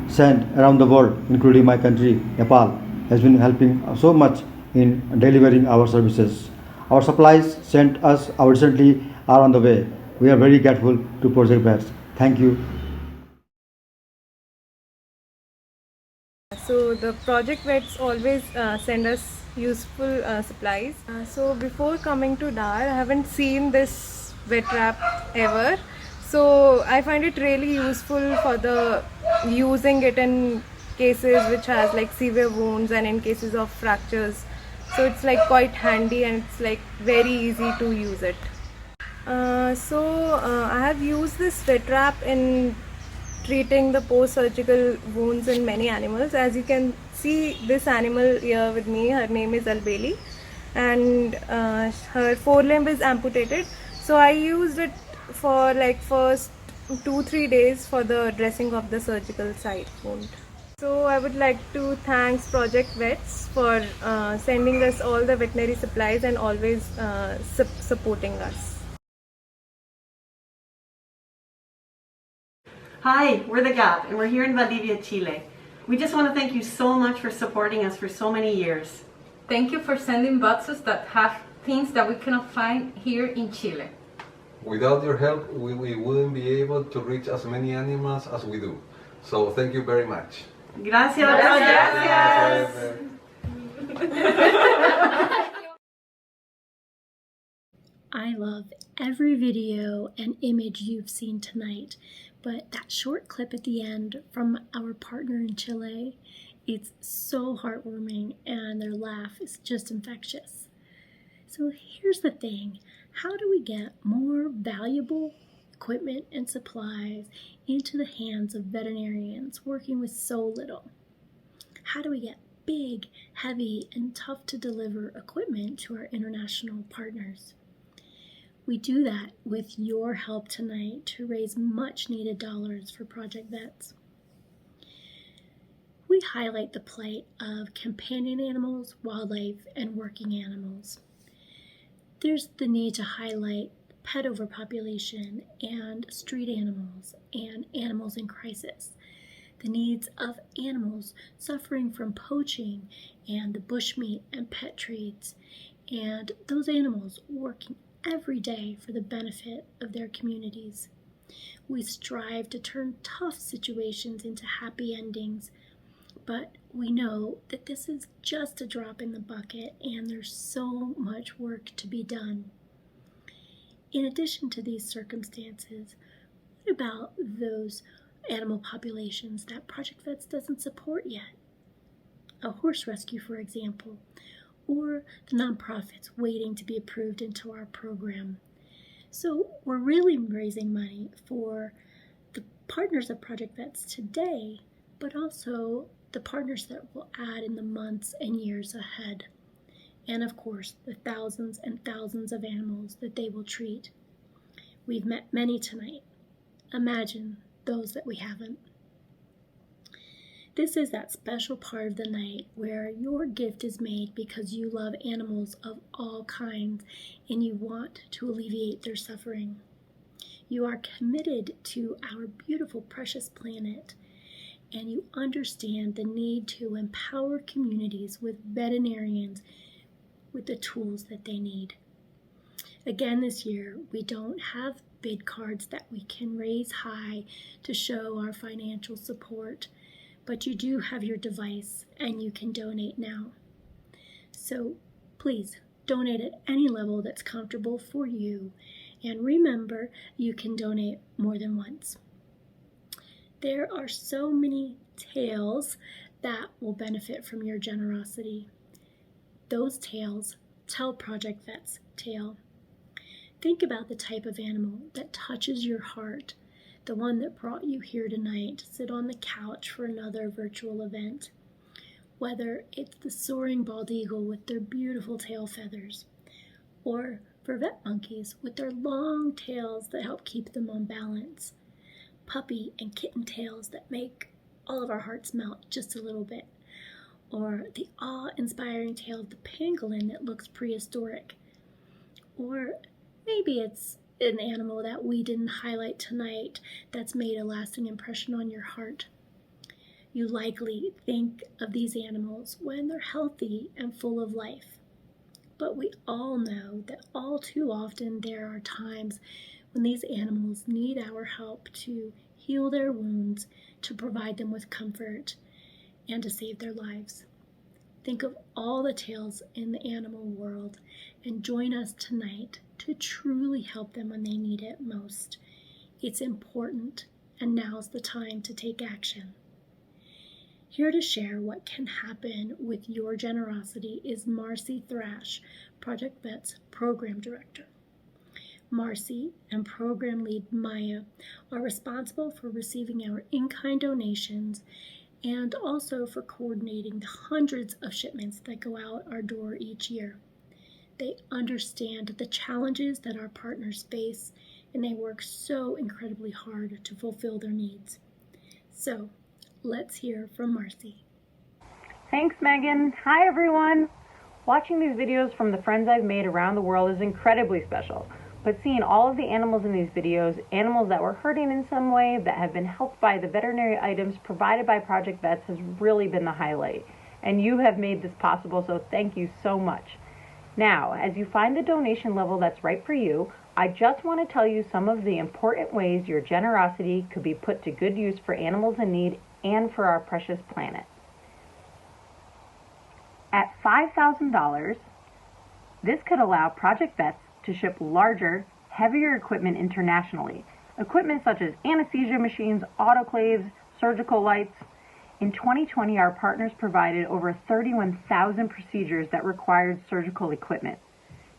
sent around the world, including my country, Nepal, has been helping so much in delivering our services. Our supplies sent us recently are on the way. We are very grateful to Project V.E.T. Thank you. So the Project V.E.T always send us useful supplies. So before coming to DAR, I haven't seen this vet wrap ever. So I find it really useful for the using it in cases which has like severe wounds and in cases of fractures. So it's like quite handy and it's like very easy to use it. I have used this V.E.T. wrap in treating the post-surgical wounds in many animals. As you can see, this animal here with me, her name is Albeli, and her forelimb is amputated. So I used it for like first 2-3 days for the dressing of the surgical site wound. So I would like to thank Project V.E.T.S for sending us all the veterinary supplies and always supporting us. Hi, we're the Gap, and we're here in Valdivia, Chile. We just want to thank you so much for supporting us for so many years. Thank you for sending boxes that have things that we cannot find here in Chile. Without your help, we wouldn't be able to reach as many animals as we do. So thank you very much. Gracias. Gracias. I love every video and image you've seen tonight, but that short clip at the end from our partner in Chile, it's so heartwarming and their laugh is just infectious. So here's the thing, how do we get more valuable equipment and supplies into the hands of veterinarians working with so little? How do we get big, heavy, and tough to deliver equipment to our international partners? We do that with your help tonight to raise much needed dollars for Project V.E.T.S. We highlight the plight of companion animals, wildlife, and working animals. There's the need to highlight pet overpopulation and street animals and animals in crisis, the needs of animals suffering from poaching and the bushmeat and pet trades, and those animals working every day for the benefit of their communities. We strive to turn tough situations into happy endings, but we know that this is just a drop in the bucket and there's so much work to be done. In addition to these circumstances, what about those animal populations that Project V.E.T.S doesn't support yet? A horse rescue, for example, or the nonprofits waiting to be approved into our program. So we're really raising money for the partners of Project V.E.T.S today, but also the partners that will add in the months and years ahead. And of course, the thousands and thousands of animals that they will treat. We've met many tonight. Imagine those that we haven't. This is that special part of the night where your gift is made because you love animals of all kinds and you want to alleviate their suffering. You are committed to our beautiful, precious planet, and you understand the need to empower communities with veterinarians with the tools that they need. Again this year, we don't have bid cards that we can raise high to show our financial support, but you do have your device and you can donate now. So please donate at any level that's comfortable for you. And remember, you can donate more than once. There are so many tales that will benefit from your generosity. Those tales tell Project V.E.T.S tale. Think about the type of animal that touches your heart, the one that brought you here tonight to sit on the couch for another virtual event. Whether it's the soaring bald eagle with their beautiful tail feathers, or for vet monkeys with their long tails that help keep them on balance, puppy and kitten tails that make all of our hearts melt just a little bit, or the awe-inspiring tail of the pangolin that looks prehistoric, or maybe it's an animal that we didn't highlight tonight that's made a lasting impression on your heart. You likely think of these animals when they're healthy and full of life. But we all know that all too often there are times when these animals need our help to heal their wounds, to provide them with comfort, and to save their lives. Think of all the tales in the animal world and join us tonight to truly help them when they need it most. It's important, and now's the time to take action. Here to share what can happen with your generosity is Marcy Thrash, Project V.E.T.S Program Director. Marcy and Program Lead Maya are responsible for receiving our in-kind donations and also for coordinating the hundreds of shipments that go out our door each year. They understand the challenges that our partners face, and they work so incredibly hard to fulfill their needs. So, let's hear from Marcy. Thanks, Megan. Hi, everyone. Watching these videos from the friends I've made around the world is incredibly special. But seeing all of the animals in these videos, animals that were hurting in some way, that have been helped by the veterinary items provided by Project V.E.T.S has really been the highlight. And you have made this possible, so thank you so much. Now, as you find the donation level that's right for you, I just want to tell you some of the important ways your generosity could be put to good use for animals in need and for our precious planet. At $5,000, this could allow Project V.E.T.S to ship larger, heavier equipment internationally. Equipment such as anesthesia machines, autoclaves, surgical lights. In 2020, our partners provided over 31,000 procedures that required surgical equipment.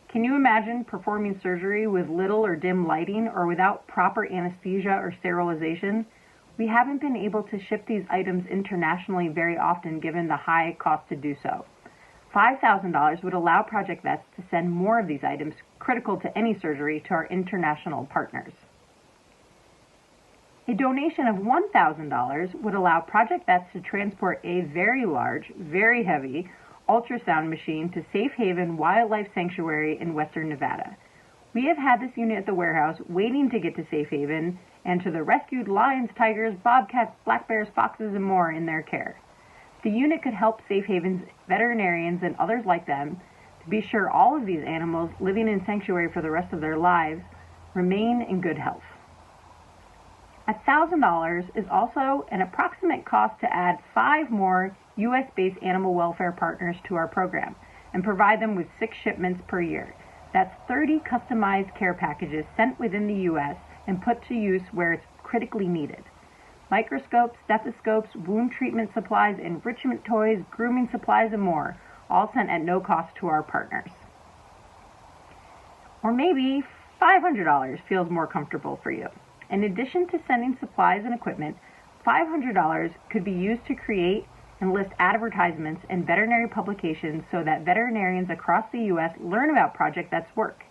Can you imagine performing surgery with little or dim lighting or without proper anesthesia or sterilization? We haven't been able to ship these items internationally very often given the high cost to do so. $5,000 would allow Project V.E.T.S to send more of these items critical to any surgery to our international partners. A donation of $1,000 would allow Project V.E.T.S to transport a very large, very heavy ultrasound machine to Safe Haven Wildlife Sanctuary in Western Nevada. We have had this unit at the warehouse waiting to get to Safe Haven and to the rescued lions, tigers, bobcats, black bears, foxes, and more in their care. The unit could help Safe Haven's veterinarians and others like them to be sure all of these animals living in sanctuary for the rest of their lives remain in good health. $1,000 is also an approximate cost to add 5 more U.S.-based animal welfare partners to our program and provide them with 6 shipments per year. That's 30 customized care packages sent within the U.S. and put to use where it's critically needed. Microscopes, stethoscopes, wound treatment supplies, enrichment toys, grooming supplies, and more, all sent at no cost to our partners. Or maybe $500 feels more comfortable for you. In addition to sending supplies and equipment, $500 could be used to create and list advertisements in veterinary publications so that veterinarians across the U.S. learn about Project V.E.T.S work.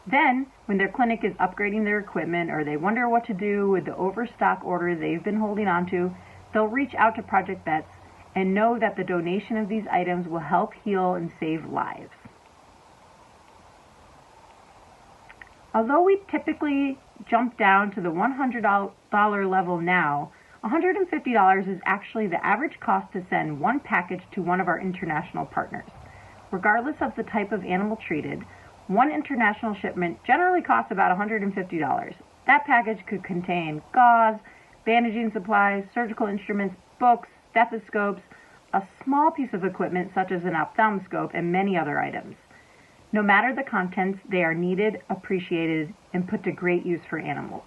Then, when their clinic is upgrading their equipment or they wonder what to do with the overstock order they've been holding on to, they'll reach out to Project V.E.T.S and know that the donation of these items will help heal and save lives. Although we typically jump down to the $100 level now, $150 is actually the average cost to send one package to one of our international partners. Regardless of the type of animal treated, one international shipment generally costs about $150. That package could contain gauze, bandaging supplies, surgical instruments, books, stethoscopes, a small piece of equipment such as an ophthalmoscope, and many other items. No matter the contents, they are needed, appreciated, and put to great use for animals.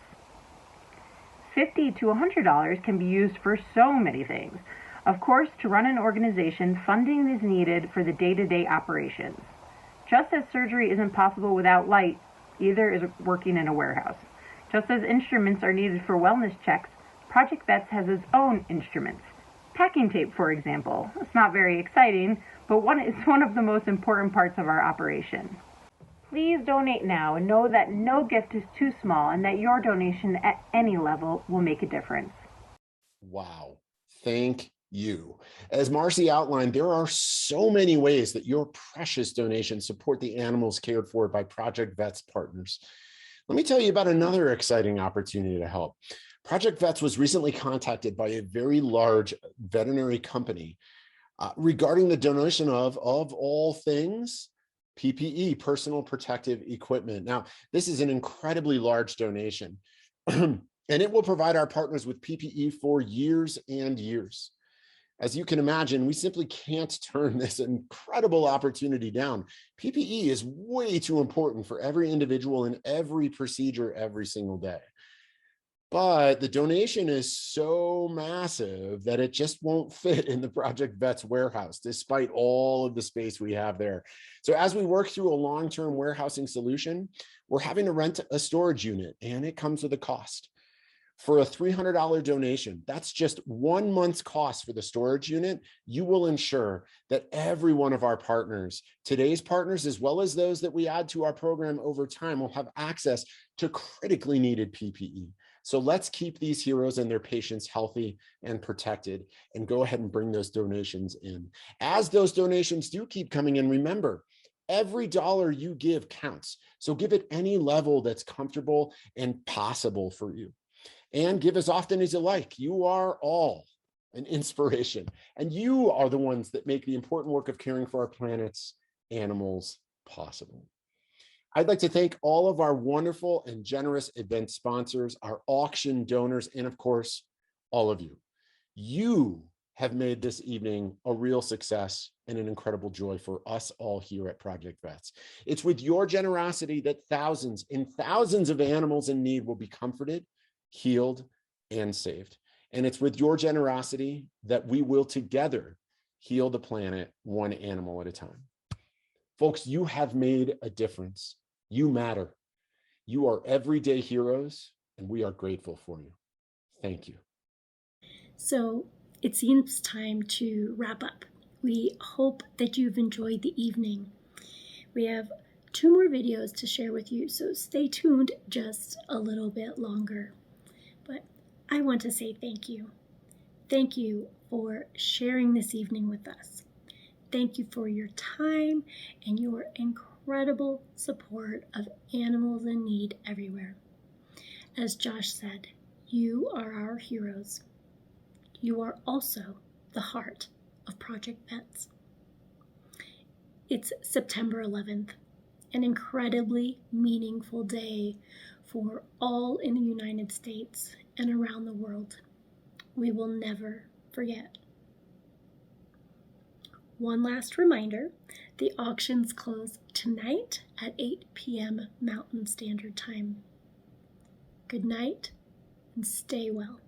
$50 to $100 can be used for so many things. Of course, to run an organization, funding is needed for the day-to-day operations. Just as surgery isn't possible without light, either is working in a warehouse. Just as instruments are needed for wellness checks, Project V.E.T.S has its own instruments. Packing tape, for example. It's not very exciting, but it's one of the most important parts of our operation. Please donate now and know that no gift is too small and that your donation at any level will make a difference. Wow. Thank you. As Marcy outlined, there are so many ways that your precious donations support the animals cared for by Project V.E.T.S partners. Let me tell you about another exciting opportunity to help. Project V.E.T.S was recently contacted by a very large veterinary company regarding the donation of all things, PPE, personal protective equipment. Now, this is an incredibly large donation, and it will provide our partners with PPE for years and years. As you can imagine, we simply can't turn this incredible opportunity down. PPE is way too important for every individual in every procedure every single day. But the donation is so massive that it just won't fit in the Project Vets warehouse, despite all of the space we have there. So as we work through a long-term warehousing solution, we're having to rent a storage unit, and it comes with a cost. For a $300 donation, that's just 1 month's cost for the storage unit. You will ensure that every one of our partners, today's partners, as well as those that we add to our program over time, will have access to critically needed PPE. So let's keep these heroes and their patients healthy and protected, and go ahead and bring those donations in. As those donations do keep coming in, remember, every dollar you give counts. So give at any level that's comfortable and possible for you. And give as often as you like. You are all an inspiration, and you are the ones that make the important work of caring for our planet's animals possible. I'd like to thank all of our wonderful and generous event sponsors, our auction donors, and of course, all of you. You have made this evening a real success and an incredible joy for us all here at Project Vets. It's with your generosity that thousands and thousands of animals in need will be comforted, healed, and saved. And it's with your generosity that we will together heal the planet one animal at a time. Folks, you have made a difference. You matter. You are everyday heroes, and we are grateful for you. Thank you. So it seems time to wrap up. We hope that you've enjoyed the evening. We have 2 more videos to share with you, so stay tuned just a little bit longer. But I want to say thank you. Thank you for sharing this evening with us. Thank you for your time and your incredible support of animals in need everywhere. As Josh said, you are our heroes. You are also the heart of Project Vets. It's September 11th, an incredibly meaningful day for all in the United States and around the world. We will never forget. One last reminder, the auctions close tonight at 8 p.m. Mountain Standard Time. Good night and stay well.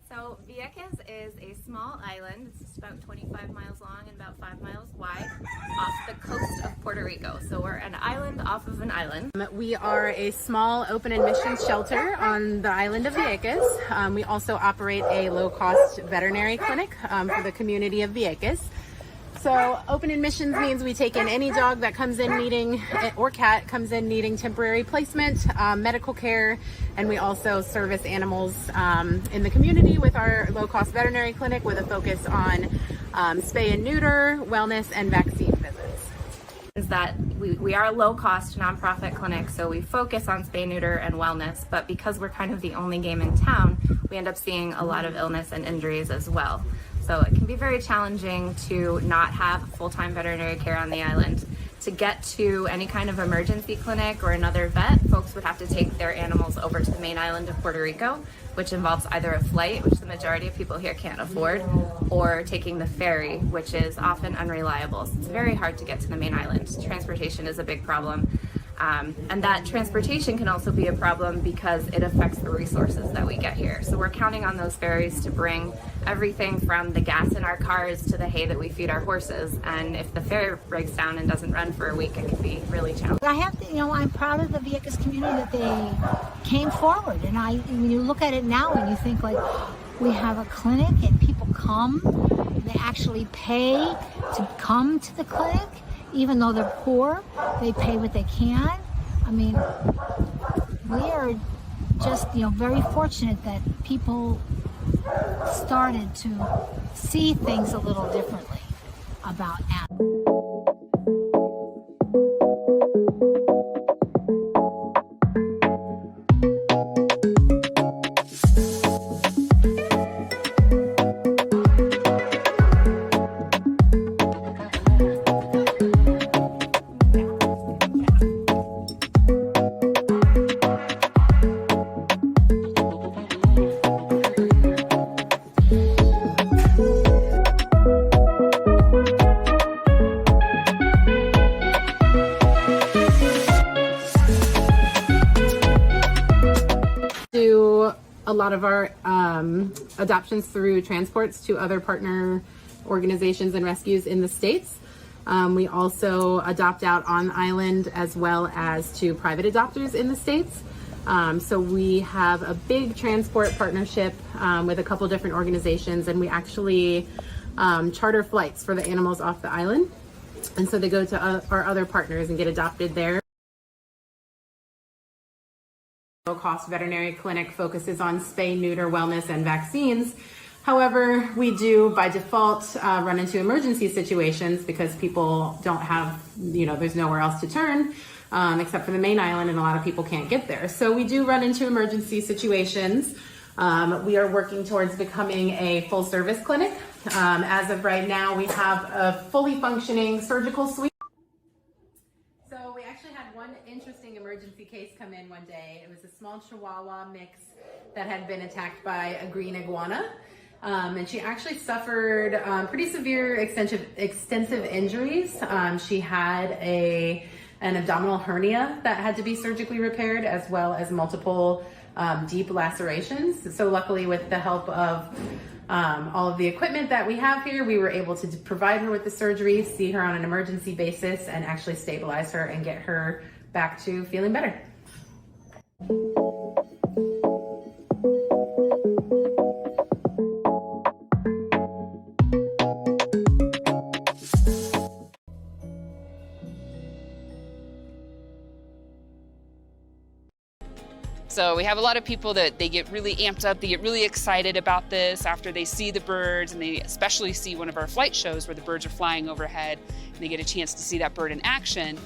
So V.E.T.S is a small island. It's just about 25 miles long and about 5 miles wide off the coast of Puerto Rico. So we're an island off of an island. We are a small open admissions shelter on the island of V.E.T.S. We also operate a low-cost veterinary clinic for the community of V.E.T.S. So open admissions means we take in any dog that comes in needing, or cat comes in needing temporary placement, medical care, and we also service animals in the community with our low-cost veterinary clinic with a focus on spay and neuter, wellness, and vaccine visits. Is that we are a low-cost nonprofit clinic, so we focus on spay, neuter, and wellness, but because we're kind of the only game in town, we end up seeing a lot of illness and injuries as well. So it can be very challenging to not have full-time veterinary care on the island. To get to any kind of emergency clinic or another vet, folks would have to take their animals over to the main island of Puerto Rico, which involves either a flight, which the majority of people here can't afford, or taking the ferry, which is often unreliable. So it's very hard to get to the main island. Transportation is a big problem. And that transportation can also be a problem because it affects the resources that we get here. So we're counting on those ferries to bring everything from the gas in our cars to the hay that we feed our horses. And if the ferry breaks down and doesn't run for a week, it can be really challenging. I have to, I'm proud of the V.E.T.S community that they came forward. And when you look at it now and you think like, we have a clinic and people come, they actually pay to come to the clinic. Even though they're poor, they pay what they can. I mean, we are just, very fortunate that people started to see things a little differently about animals. lot of our adoptions through transports to other partner organizations and rescues in the States. We also adopt out on island as well as to private adopters in the States. So we have a big transport partnership with a couple different organizations, and we actually charter flights for the animals off the island. And so they go to our other partners and get adopted there. Low-cost veterinary clinic focuses on spay, neuter, wellness, and vaccines. However, we do by default run into emergency situations because people don't have, there's nowhere else to turn except for the main island, and a lot of people can't get there. So we do run into emergency situations. We are working towards becoming a full service clinic. As of right now, we have a fully functioning surgical suite. So we actually had one interesting emergency case come in one day. It was a small Chihuahua mix that had been attacked by a green iguana. And she actually suffered pretty severe extensive injuries. She had an abdominal hernia that had to be surgically repaired, as well as multiple deep lacerations. So luckily, with the help of all of the equipment that we have here, we were able to provide her with the surgery, see her on an emergency basis, and actually stabilize her and get her back to feeling better. So we have a lot of people that they get really amped up, they get really excited about this after they see the birds, and they especially see one of our flight shows where the birds are flying overhead and they get a chance to see that bird in action.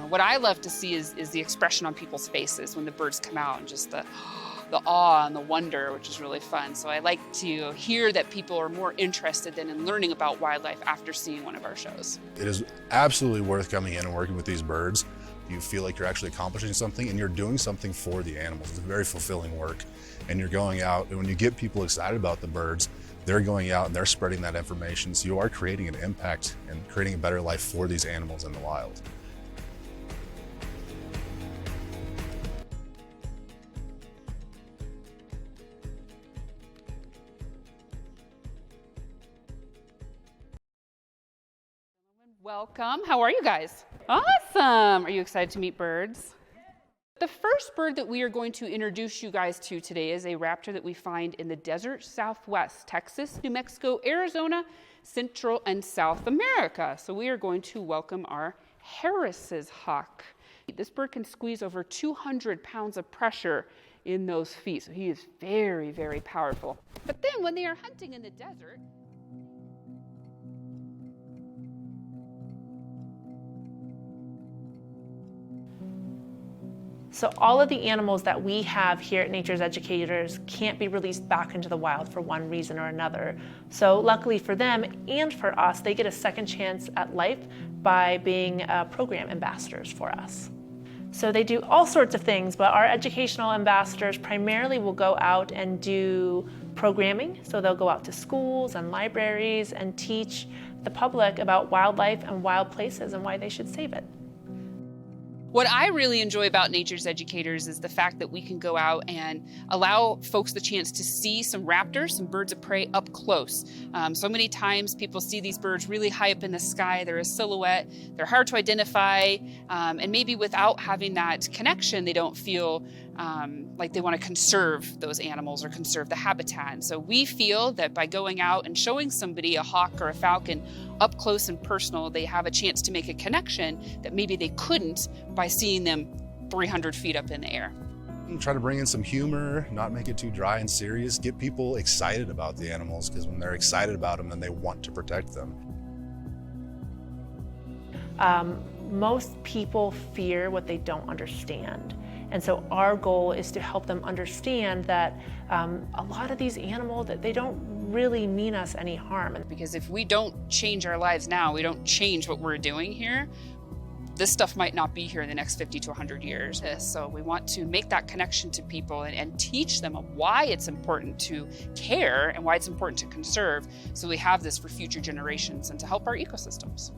What I love to see is the expression on people's faces when the birds come out, and just the awe and the wonder, which is really fun. So I like to hear that people are more interested in learning about wildlife after seeing one of our shows. It is absolutely worth coming in and working with these birds. You feel like you're actually accomplishing something and you're doing something for the animals. It's very fulfilling work. And you're going out, and when you get people excited about the birds, they're going out and they're spreading that information. So you are creating an impact and creating a better life for these animals in the wild. Welcome. How are you guys? Awesome. Are you excited to meet birds? The first bird that we are going to introduce you guys to today is a raptor that we find in the desert Southwest, Texas, New Mexico, Arizona, Central and South America. So we are going to welcome our Harris's hawk. This bird can squeeze over 200 pounds of pressure in those feet. So he is very, very powerful. But then when they are hunting in the desert, So all of the animals that we have here at Nature's Educators can't be released back into the wild for one reason or another. So luckily for them and for us, they get a second chance at life by being program ambassadors for us. So they do all sorts of things, but our educational ambassadors primarily will go out and do programming. So they'll go out to schools and libraries and teach the public about wildlife and wild places and why they should save it. what I really enjoy about Nature's Educators is the fact that we can go out and allow folks the chance to see some raptors, some birds of prey up close. So many times people see these birds really high up in the sky, they're a silhouette, they're hard to identify, and maybe without having that connection, they don't feel like they want to conserve those animals or conserve the habitat. And so we feel that by going out and showing somebody a hawk or a falcon up close and personal, they have a chance to make a connection that maybe they couldn't by seeing them 300 feet up in the air. Try to bring in some humor, not make it too dry and serious, get people excited about the animals, because when they're excited about them, then they want to protect them. Most people fear what they don't understand. And so our goal is to help them understand that a lot of these animals, that they don't really mean us any harm. Because if we don't change our lives now, we don't change what we're doing here, this stuff might not be here in the next 50 to 100 years. So we want to make that connection to people and teach them of why it's important to care and why it's important to conserve, so we have this for future generations and to help our ecosystems.